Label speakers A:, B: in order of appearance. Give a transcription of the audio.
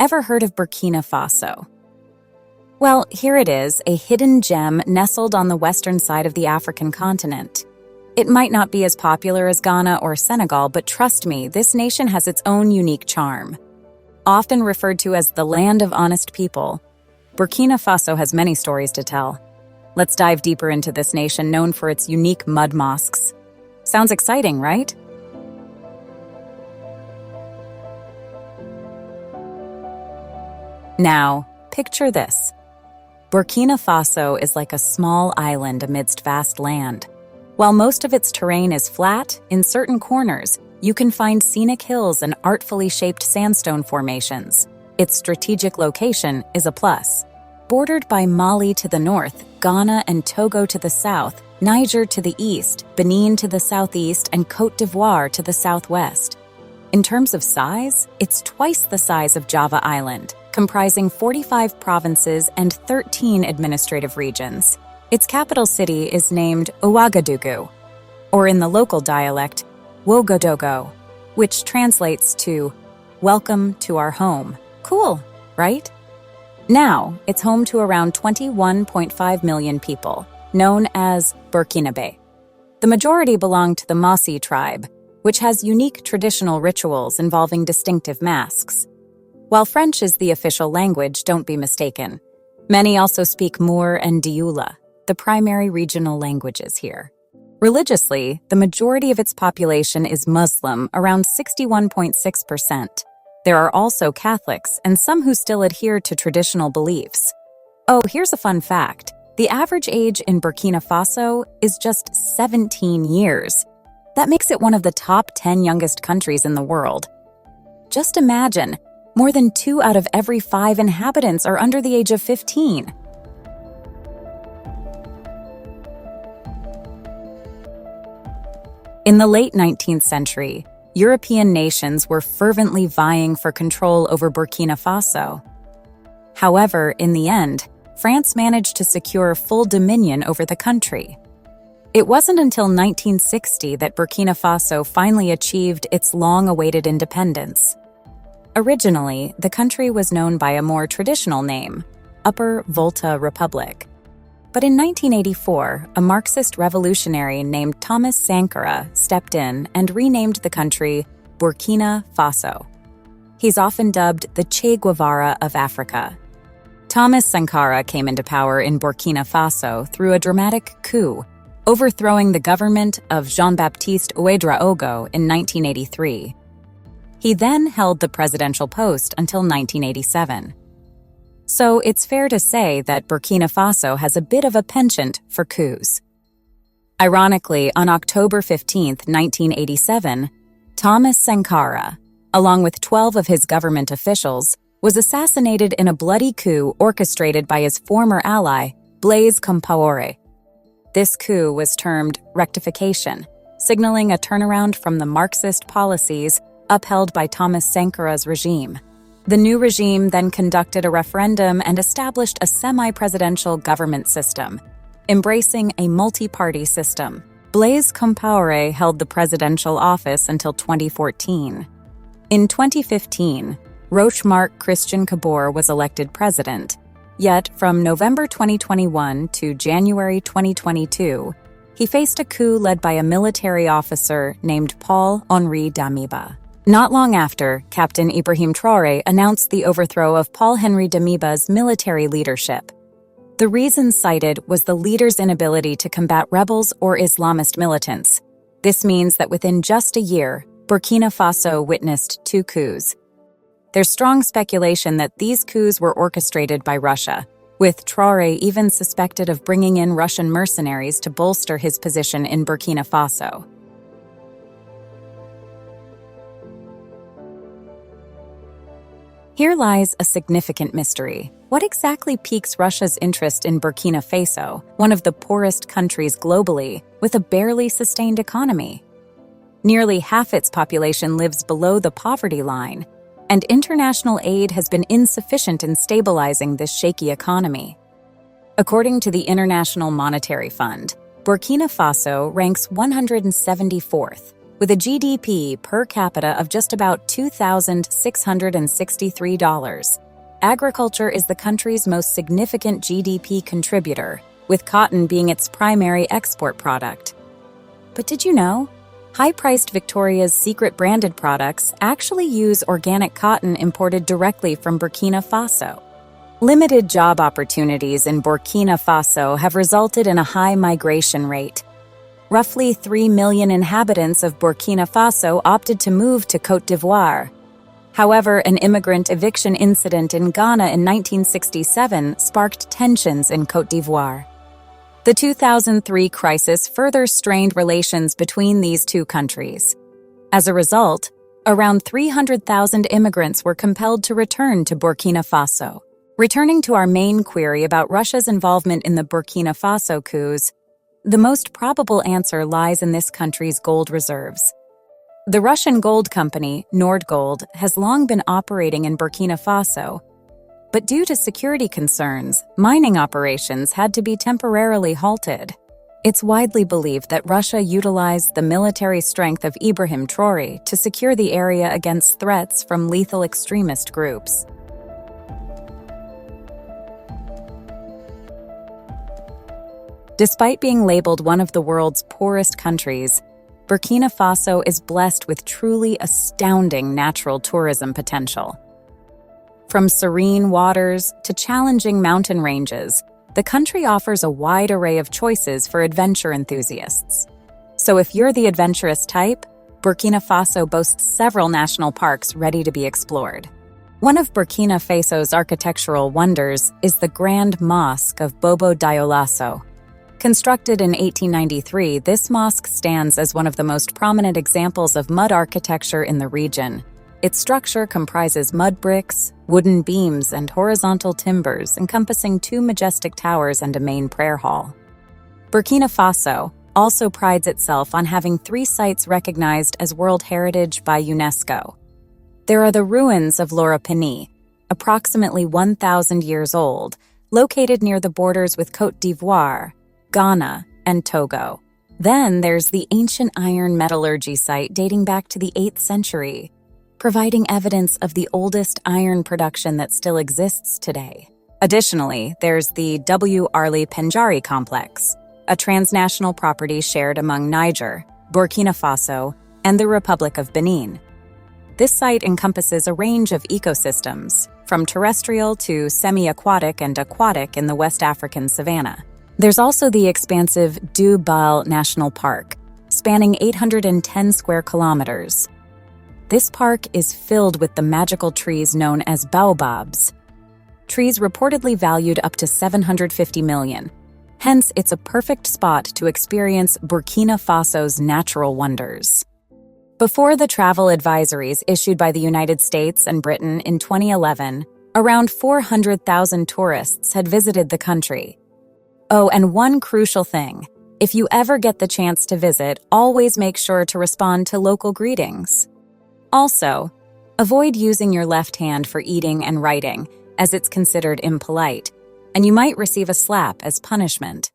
A: Ever heard of Burkina Faso? Well, here it is, a hidden gem nestled on the western side of the African continent. It might not be as popular as Ghana or Senegal, but trust me, this nation has its own unique charm. Often referred to as the land of honest people, Burkina Faso has many stories to tell. Let's dive deeper into this nation known for its unique mud mosques. Sounds exciting, right? Now, picture this. Burkina Faso is like a small island amidst vast land. While most of its terrain is flat, in certain corners, you can find scenic hills and artfully shaped sandstone formations. Its strategic location is a plus. Bordered by Mali to the north, Ghana and Togo to the south, Niger to the east, Benin to the southeast, and Côte d'Ivoire to the southwest. In terms of size, it's twice the size of Java Island, comprising 45 provinces and 13 administrative regions. Its capital city is named Ouagadougou, or in the local dialect, Ouagadougou, which translates to, "Welcome to our home." Cool, right? Now, it's home to around 21.5 million people, known as Burkinabe. The majority belong to the Mossi tribe, which has unique traditional rituals involving distinctive masks. While French is the official language, don't be mistaken. Many also speak Moor and Dioula, the primary regional languages here. Religiously, the majority of its population is Muslim, around 61.6%. There are also Catholics and some who still adhere to traditional beliefs. Oh, here's a fun fact. The average age in Burkina Faso is just 17 years. That makes it one of the top 10 youngest countries in the world. Just imagine, more than 2 out of every 5 inhabitants are under the age of 15. In the late 19th century, European nations were fervently vying for control over Burkina Faso. However, in the end, France managed to secure full dominion over the country. It wasn't until 1960 that Burkina Faso finally achieved its long-awaited independence. Originally, the country was known by a more traditional name, Upper Volta Republic. But in 1984, a Marxist revolutionary named Thomas Sankara stepped in and renamed the country Burkina Faso. He's often dubbed the Che Guevara of Africa. Thomas Sankara came into power in Burkina Faso through a dramatic coup, overthrowing the government of Jean-Baptiste Ouédraogo in 1983. He then held the presidential post until 1987. So it's fair to say that Burkina Faso has a bit of a penchant for coups. Ironically, on October 15, 1987, Thomas Sankara, along with 12 of his government officials, was assassinated in a bloody coup orchestrated by his former ally, Blaise Compaoré. This coup was termed rectification, signaling a turnaround from the Marxist policies upheld by Thomas Sankara's regime. The new regime then conducted a referendum and established a semi-presidential government system, embracing a multi-party system. Blaise Compaoré held the presidential office until 2014. In 2015, Roch-Marc Christian Kabore was elected president. Yet, from November 2021 to January 2022, he faced a coup led by a military officer named Paul-Henri Damiba. Not long after, Captain Ibrahim Traoré announced the overthrow of Paul-Henri Damiba's military leadership. The reason cited was the leader's inability to combat rebels or Islamist militants. This means that within just a year, Burkina Faso witnessed 2 coups. There's strong speculation that these coups were orchestrated by Russia, with Traoré even suspected of bringing in Russian mercenaries to bolster his position in Burkina Faso. Here lies a significant mystery. What exactly piques Russia's interest in Burkina Faso, one of the poorest countries globally, with a barely sustained economy? Nearly half its population lives below the poverty line, and international aid has been insufficient in stabilizing this shaky economy. According to the International Monetary Fund, Burkina Faso ranks 174th, With a GDP per capita of just about $2,663, agriculture is the country's most significant GDP contributor, with cotton being its primary export product. But did you know? High-priced Victoria's Secret branded products actually use organic cotton imported directly from Burkina Faso. Limited job opportunities in Burkina Faso have resulted in a high migration rate. Roughly 3 million inhabitants of Burkina Faso opted to move to Côte d'Ivoire. However, an immigrant eviction incident in Ghana in 1967 sparked tensions in Côte d'Ivoire. The 2003 crisis further strained relations between these two countries. As a result, around 300,000 immigrants were compelled to return to Burkina Faso. Returning to our main query about Russia's involvement in the Burkina Faso coups, the most probable answer lies in this country's gold reserves. The Russian gold company, Nordgold, has long been operating in Burkina Faso, but due to security concerns, mining operations had to be temporarily halted. It's widely believed that Russia utilized the military strength of Ibrahim Traoré to secure the area against threats from lethal extremist groups. Despite being labeled one of the world's poorest countries, Burkina Faso is blessed with truly astounding natural tourism potential. From serene waters to challenging mountain ranges, the country offers a wide array of choices for adventure enthusiasts. So if you're the adventurous type, Burkina Faso boasts several national parks ready to be explored. One of Burkina Faso's architectural wonders is the Grand Mosque of Bobo Dioulasso. Constructed in 1893, this mosque stands as one of the most prominent examples of mud architecture in the region. Its structure comprises mud bricks, wooden beams, and horizontal timbers, encompassing 2 majestic towers and a main prayer hall. Burkina Faso also prides itself on having 3 sites recognized as World Heritage by UNESCO. There are the ruins of Lorapini, approximately 1,000 years old, located near the borders with Côte d'Ivoire, Ghana, and Togo. Then there's the ancient iron metallurgy site dating back to the 8th century, providing evidence of the oldest iron production that still exists today. Additionally, there's the W. Arli Penjari complex, a transnational property shared among Niger, Burkina Faso, and the Republic of Benin. This site encompasses a range of ecosystems, from terrestrial to semi-aquatic and aquatic in the West African savanna. There's also the expansive Doubal National Park, spanning 810 square kilometers. This park is filled with the magical trees known as baobabs, trees reportedly valued up to $750 million. Hence, it's a perfect spot to experience Burkina Faso's natural wonders. Before the travel advisories issued by the United States and Britain in 2011, around 400,000 tourists had visited the country. Oh, and one crucial thing. If you ever get the chance to visit, always make sure to respond to local greetings. Also, avoid using your left hand for eating and writing, as it's considered impolite, and you might receive a slap as punishment.